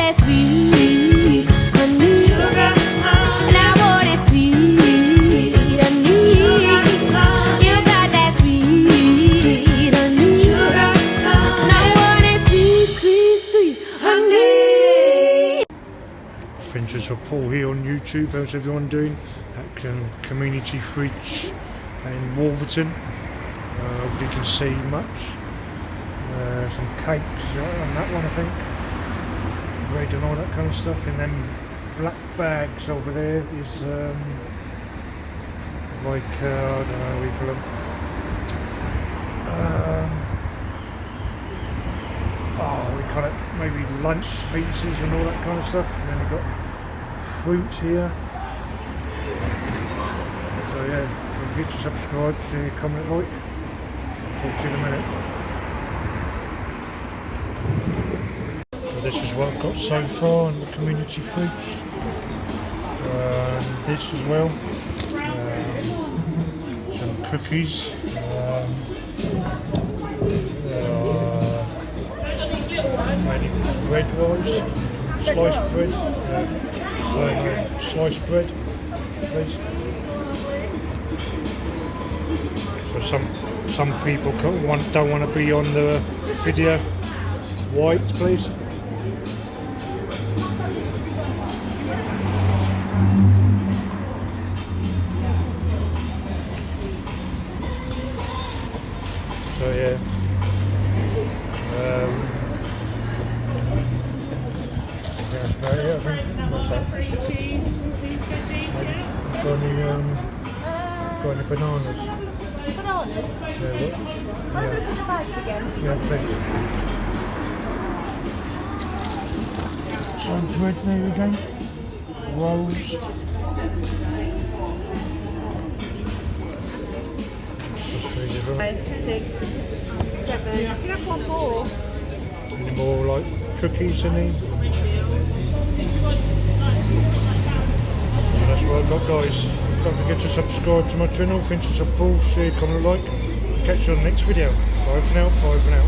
that sweet honey, and I want it sweet honey. You got that sweet honey, and I want it sweet honey. Princess of Paul here on YouTube. How's everyone doing? At Community Fridge in Wolverton. Hope you can see much. Some cakes on that one, I think. Bread and all that kind of stuff. And then black bags over there is like I don't know what you call them. We call it maybe lunch pizzas and all that kind of stuff. And then we've got fruit here. So yeah, don't forget to subscribe, share, comment, like. Talk to you in a minute. So this is what I've got so far in the community fridge. This as well. Some cookies. Maybe bread wise. Sliced bread. Sliced bread, please. So some people don't want to be on the video. White, please. So yeah. That's about it, I think. What's that? Cheese, veggies, Got any bananas? Bananas. Yeah, What is it in the bags again? yeah, please. Some bread there again. Rolls. 5, 6, 7. You have one more. Any more like cookies in there? That's what I've got, guys. Don't forget to subscribe to my channel. Princess of Paul, share, comment, like. Catch you on the next video. Bye for now. Bye for now.